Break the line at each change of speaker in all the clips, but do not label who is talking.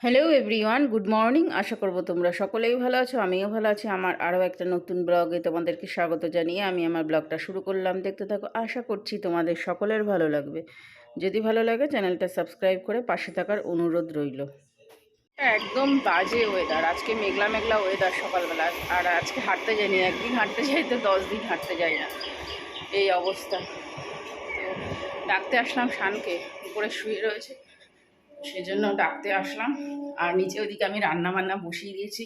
Hello everyone, good morning. আশা করব তোমরা সকলেই ভালো আছো, আমিও ভালো আছি। আমার আরও একটা নতুন ব্লগে তোমাদেরকে স্বাগত জানিয়ে আমি আমার ব্লগটা শুরু করলাম। দেখতে থাকো, আশা করছি তোমাদের সকলের ভালো লাগবে। যদি ভালো লাগে চ্যানেলটা সাবস্ক্রাইব করে পাশে থাকার অনুরোধ রইল। একদম বাজে ওয়েদার, আজকে মেঘলা মেঘলা ওয়েদার সকালবেলা। আর আজকে হাঁটতে যাইনি, একদিন হাঁটতে যাই তো 10 দিন হাঁটতে যাই না, এই অবস্থা। তো ডাকতে আসলাম শানকে, উপরে শুয়ে রয়েছে, সেজন্য ডাকতে আসলাম। আর নিচে ওইদিকে আমি রান্না বান্না বসিয়ে দিয়েছি।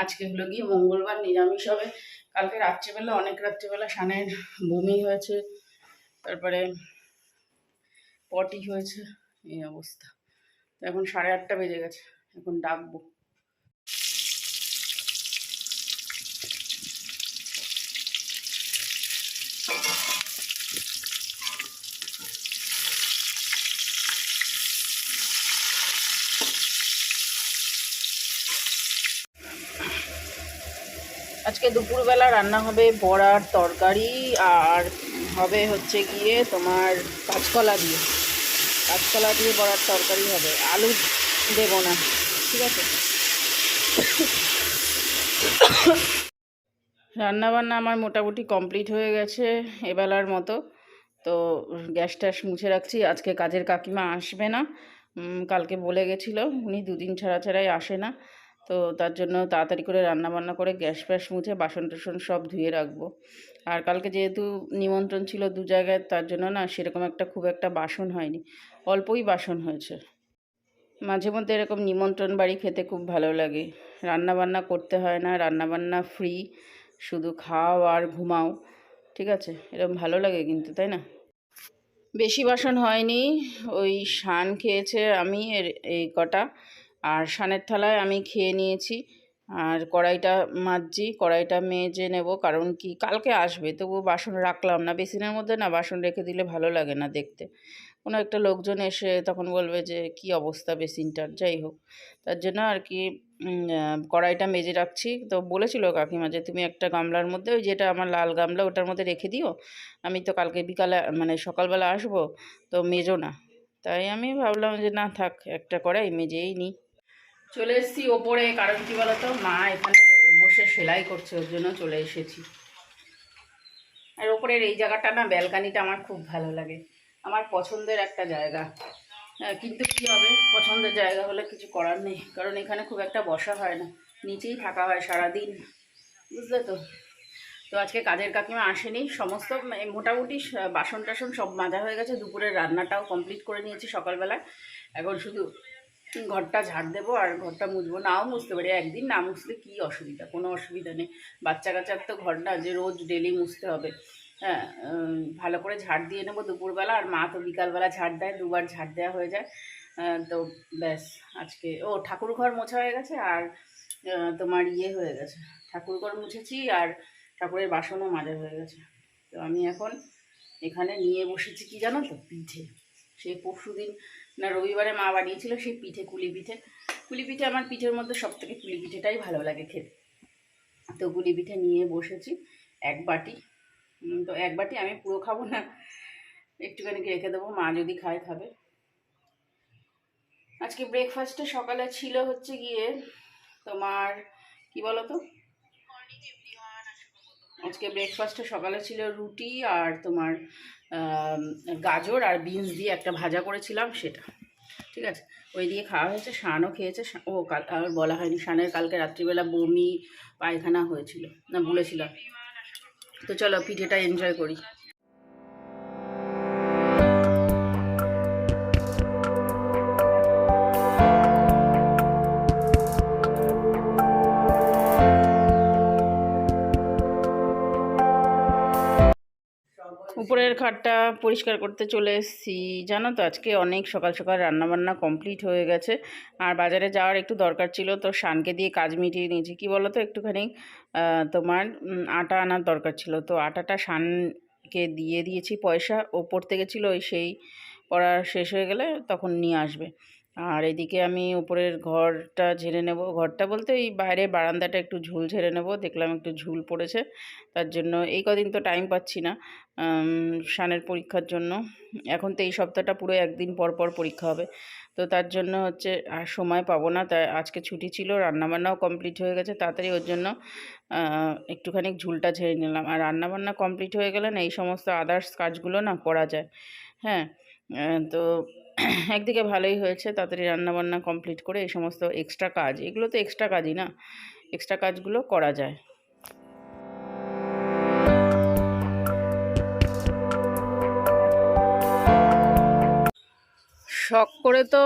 আজকে হলো গিয়ে মঙ্গলবার, নিরামিষ হবে। কালকে রাত্রিবেলা, অনেক রাত্রিবেলা শানের বমি হয়েছে, তারপরে পটি হয়েছে, এই অবস্থা। তো এখন 8:30 বেজে গেছে, এখন ডাকবো। আজকে দুপুরবেলা রান্না হবে বড়ার তরকারি, আর হবে হচ্ছে গিয়ে তোমার কাঁচকলা দিয়ে বড়ার তরকারি হবে। আলু দেবো না, ঠিক আছে। রান্নাবান্না আমার মোটামুটি কমপ্লিট হয়ে গেছে এবেলার মতো। তো গ্যাস ট্যাস মুছে রাখছি। আজকে কাজের কাকিমা আসবে না, কালকে বলে গেছিলো, উনি দুদিন ছাড়া ছাড়াই আসে না। তো তার জন্য তাড়াতাড়ি করে রান্নাবান্না করে গ্যাস ফ্যাস মুছে বাসন টাসন সব ধুয়ে রাখবো। আর কালকে যেহেতু নিমন্ত্রণ ছিল 2 জায়গায়, তার জন্য না সেরকম খুব একটা বাসন হয়নি, অল্পই বাসন হয়েছে। মাঝে মধ্যে এরকম নিমন্ত্রণ বাড়ি খেতে খুব ভালো লাগে। রান্নাবান্না করতে হয় না, রান্নাবান্না ফ্রি, শুধু খাও আর ঘুমাও, ঠিক আছে। এরকম ভালো লাগে কিন্তু, তাই না? বেশি বাসন হয়নি, ওই শান খেয়েছে, আমি এই কটা, আর শানের থালায় আমি খেয়ে নিয়েছি। আর কড়াইটা মাজছি, কড়াইটা মেজে নেব, কারণ কি কালকে আসবে, তবু বাসন রাখলাম না। বেসিনের মধ্যে না বাসন রেখে দিলে ভালো লাগে না দেখতে। কোনো একটা লোকজন এসে তখন বলবে যে কি অবস্থা বেসিনটার, যাই হোক। তার জন্য আর কি কড়াইটা মেজে রাখছি। তো বলেছিল কাকিমা যে তুমি একটা গামলার মধ্যে, ওই যেটা আমার লাল গামলা, ওটার মধ্যে রেখে দিও, আমি তো কালকে বিকালে মানে সকালবেলা আসবো, তো মেজো না। তাই আমি ভাবলাম যে না থাক, একটা কড়াই মেজেই নিই। চলে এসেছি ওপরে, কারণ কি বলতো, মা এখানে বসে সেলাই করছে, ওর জন্য চলে এসেছি। আর ওপরের এই জায়গাটা না, ব্যালকানিটা আমার খুব ভালো লাগে, আমার পছন্দের একটা জায়গা। কিন্তু কী হবে, পছন্দের জায়গা হলে কিছু করার নেই, কারণ এখানে খুব একটা বসা হয় না, নিচেই থাকা হয় সারাদিন, বুঝলে তো। তো আজকে কাজের কাকিমা আসেনি, সমস্ত মোটামুটি বাসন টাসন সব মাজা হয়ে গেছে, দুপুরের রান্নাটাও কমপ্লিট করে নিয়েছি সকালবেলায়। এখন শুধু ঘরটা ঝাড় দেবো আর ঘরটা মুছবো, নাও মুছতে পারি, একদিন না মুছলে কী অসুবিধা, কোনো অসুবিধা নেই। বাচ্চা কাচ্চার তো ঘর না যে রোজ ডেলি মুছতে হবে। হ্যাঁ, ভালো করে ঝাড় দিয়ে নেবো দুপুরবেলা, আর মা তো বিকালবেলা ঝাড় দেয়, 2বার ঝাড় দেওয়া হয়ে যায়। তো ব্যাস, আজকে ঠাকুর ঘর মোছা হয়ে গেছে, আর তোমার ইয়ে হয়ে গেছে, ঠাকুর ঘর মুছেছি, আর ঠাকুরের বাসনও মাজা হয়ে গেছে। তো আমি এখন এখানে নিয়ে বসেছি কি জানো তো, পিঠে। সেই পরশুদিন না রবিবারে মা বানিয়েছিল সেই পিঠে, কুলি পিঠে আমার পিঠের মধ্যে সব থেকে কুলি পিঠেটাই ভালো লাগে খেতে। তো কুলি পিঠে নিয়ে বসেছি 1 বাটি। তো 1 বাটি আমি পুরো খাবো না, একটুখানি রেখে দেবো, মা যদি খায় খাবে। আজকে ব্রেকফাস্টে সকালে ছিল হচ্ছে গিয়ে তোমার কি বলো তো, আজকে ব্রেকফাস্টে সকালে ছিল রুটি আর তোমার গাজর আর বিনস দিয়ে একটা ভাজা করেছিলাম, সেটা, ঠিক আছে। ওই দিয়ে খাওয়া হয়েছে, শানও খেয়েছে। কাল আর বলা হয়নি, শানের কালকে রাত্রিবেলা বমি পায়খানা হয়েছিল, না বলেছিলাম। তো চলো পিঠেটা এনজয় করি। উপরের খাটটা পরিষ্কার করতে চলে এসেছি, জানো তো। আজকে অনেক সকাল সকাল রান্নাবান্না কমপ্লিট হয়ে গেছে, আর বাজারে যাওয়ার একটু দরকার ছিল, তো শানকে দিয়ে কাজ মিটিয়ে নিয়েছি। কি বলো তো, একটুখানি তোমার আটা আনার দরকার ছিল, তো আটাটা শানকে দিয়ে দিয়েছি, পয়সা ও পড়তে গেছিলো, ওই সেই পড়া শেষ হয়ে গেলে তখন নিয়ে আসবে। আর এদিকে আমি উপরের ঘরটা ঝেড়ে নেব, ঘরটা বলতে এই বাইরে বারান্দাটা একটু ঝুল ঝেড়ে নেব, দেখলাম একটু ঝুল পড়েছে, তার জন্য এই কদিন তো টাইম পাচ্ছি না শানের পরীক্ষার জন্য। এখন তো এই সপ্তাহটা পুরো একদিন পর পর পরীক্ষা হবে, তো তার জন্য হচ্ছে আর সময় পাবো না, তাই আজকে ছুটি ছিল, রান্নাবান্নাও কমপ্লিট হয়ে গেছে তাড়াতাড়ি, ওর জন্য একটুখানি ঝুলটা ঝেড়ে নিলাম। আর রান্নাবান্না কমপ্লিট হয়ে গেলে না এই সমস্ত আদার্স কাজগুলো না করা যায়। হ্যাঁ, তো একদিকে ভালোই হয়েছে, তাড়াতাড়ি রান্নাবান্না কমপ্লিট করে এই সমস্ত এক্সট্রা কাজ, এগুলো তো এক্সট্রা কাজই না, এক্সট্রা কাজগুলো করা যায়। শখ করে তো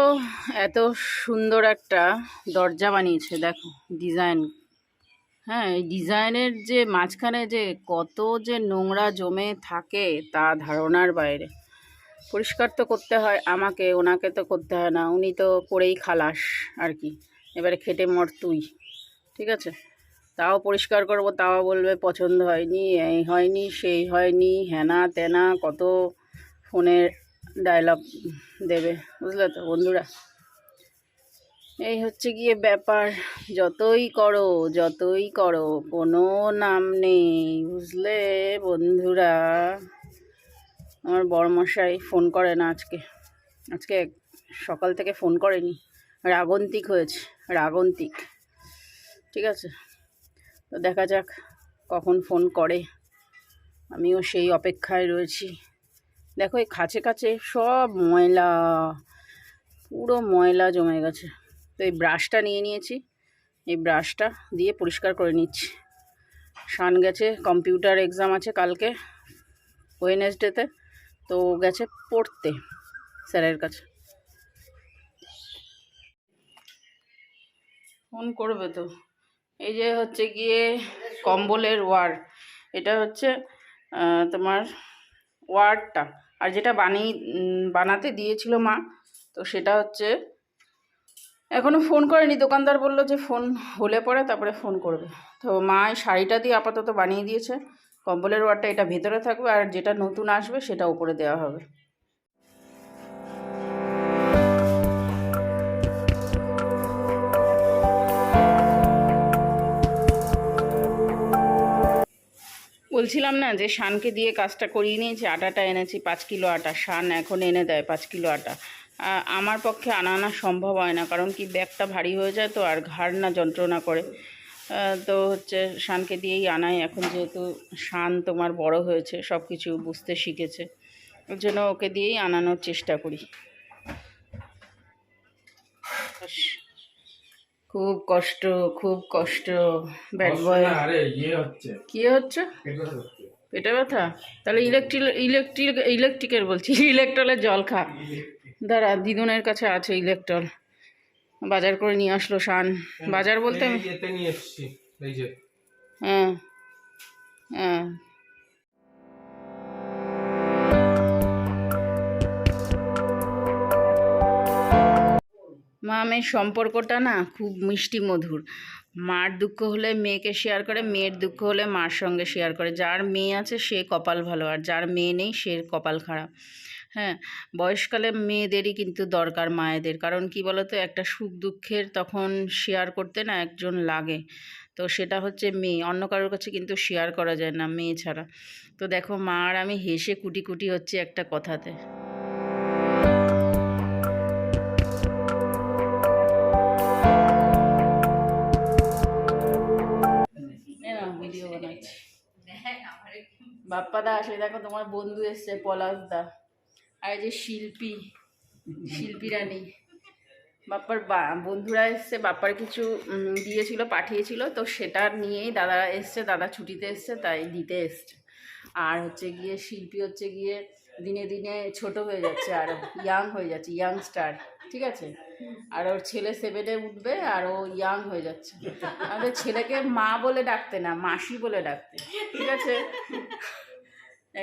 এত সুন্দর একটা দরজা বানিয়েছে, দেখো ডিজাইন। হ্যাঁ, এই ডিজাইনের যে মাঝখানে যে কত যে নোংরা জমে থাকে তা ধারণার বাইরে। পরিষ্কার তো করতে হয় আমাকে, ওনাকে তো করতে হয় না, উনি তো করেই খালাস আর কি, এবারে খেটে মর তুই, ঠিক আছে। তাও পরিষ্কার করব, তাও বলবে পছন্দ হয়নি, এই হয়নি সেই হয়নি, হ্যানা তেনা কত ফোনের ডায়লগ দেবে, বুঝলে তো বন্ধুরা। এই হচ্ছে গিয়ে ব্যাপার, যতই করো কোনো নাম নেই, বুঝলে বন্ধুরা। আমার বড়মশাই ফোন করে না আজকে সকাল থেকে ফোন করেনি, রাগন্তিক হয়েছে, রাগন্তিক, ঠিক আছে। তো দেখা যাক কখন ফোন করে, আমিও সেই অপেক্ষায় রয়েছি। দেখো এই কাছে কাছে সব ময়লা, পুরো ময়লা জমে গেছে। তো এই ব্রাশটা নিয়ে নিয়েছি, এই ব্রাশটা দিয়ে পরিষ্কার করে নিচ্ছি। শান গেছে, কম্পিউটার এক্সাম আছে কালকে ওয়েডনেসডেতে, তো গেছে পড়তে স্যারের কাছে। ফোন করবে তো। এই যে হচ্ছে গিয়ে কম্বলের ওয়ার, এটা হচ্ছে তোমার ওয়ারটা, আর যেটা বানাতে দিয়েছিল মা, তো সেটা হচ্ছে এখনও ফোন করেনি, দোকানদার বললো যে ফোন হলে পরে তারপরে ফোন করবে। তো মা এই শাড়িটা দিয়ে আপাতত বানিয়ে দিয়েছে, কম্বলের ওয়ারটা এটা ভেতরে থাকবে, আর যেটা নতুন আসবে সেটা উপরে দেওয়া হবে। বলছিলাম না যে শানকে দিয়ে কাজটা করিয়ে নিয়েছি, আটাটা এনেছি 5 কিলো আটা, শান এখন এনে দেয় 5 কিলো আটা। আমার পক্ষে আনা সম্ভব হয় না, কারণ কি ব্যাগটা ভারী হয়ে যায় তো, আর ঘাড় না যন্ত্রণা করে, তো হচ্ছে শানকে দিয়েই আনাই এখন, যেহেতু শান তোমার বড় হয়েছে, সব কিছু বুঝতে শিখেছে, ওর জন্য ওকে দিয়েই আনানোর চেষ্টা করি। খুব কষ্ট, খুব কষ্ট, ব্যাড বয়। কি হচ্ছে? পেটে ব্যথা? তাহলে ইলেকট্রিকের বলছি, ইলেকট্রলের জল খা। দাঁড়া, দিদুনের কাছে আছে ইলেকট্রল, বাজার করে নিয়ে আসলো শান। বাজার বলতে হ্যাঁ হ্যাঁ। মা মেয়ের সম্পর্কটা না খুব মিষ্টি মধুর। মার দুঃখ হলে মেয়েকে শেয়ার করে, মেয়ের দুঃখ হলে মার সঙ্গে শেয়ার করে। যার মেয়ে আছে সে কপাল ভালো, আর যার মেয়ে নেই সে কপাল খারাপ। হ্যাঁ, বয়সকালে মেয়েদেরই কিন্তু দরকার মায়েদের, কারণ কি বলতো, একটা সুখ দুঃখের তখন শেয়ার করতে না একজন লাগে, তো সেটা হচ্ছে মেয়ে, অন্য কারোর কাছে কিন্তু শেয়ার করা যায় না মেয়ে ছাড়া। তো দেখো মা আর আমি হেসে কুটি কুটি হচ্ছে একটা কথাতে। ভিডিও বানাচ্ছি, বাপ্পাদা আসে, দেখো তোমার বন্ধু এসছে পলাশদা, আর এই যে শিল্পী রানী, বাপ্পার বন্ধুরা এসছে, বাপ্পার কিছু দিয়েছিল, পাঠিয়েছিল, তো সেটা নিয়েই দাদা এসছে, দাদা ছুটিতে এসছে তাই দিতে এসছে। আর হচ্ছে গিয়ে শিল্পী হচ্ছে গিয়ে দিনে দিনে ছোট হয়ে যাচ্ছে, আর ইয়াং হয়ে যাচ্ছে, ইয়াংস্টার, ঠিক আছে। আর ওর ছেলে 7-এ উঠবে, আর ও ইয়াং হয়ে যাচ্ছে। আমাদের ছেলেকে মা বলে ডাকতে না, মাসি বলে ডাকতে, ঠিক আছে।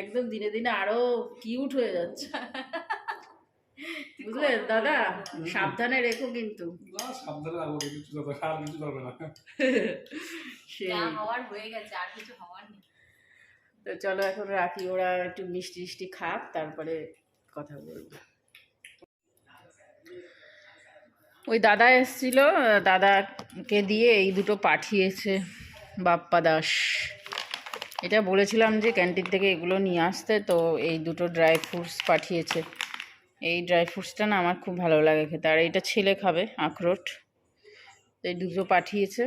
একদম দিনে দিনে আরো কিউট হয়ে যাচ্ছে, বুঝলে দাদা, সাবধানে রেখো কিন্তু। তো চলো এখন রাখি, ওরা একটু মিষ্টি খাক, তারপরে কথা বলবো। ওই দাদা এসেছিল, দাদাকে দিয়ে এই দুটো পাঠিয়েছে বাপ্পা দাস। এটা বলেছিলাম যে ক্যান্টিন থেকে এগুলো নিয়ে আসতে, তো এই দুটো ড্রাই ফ্রুটস পাঠিয়েছে। এই ড্রাই ফ্রুটসটা না আমার খুব ভালো লাগে খেতে, আর এইটা ছেলে খাবে আখরোট, এই দুটো পাঠিয়েছে।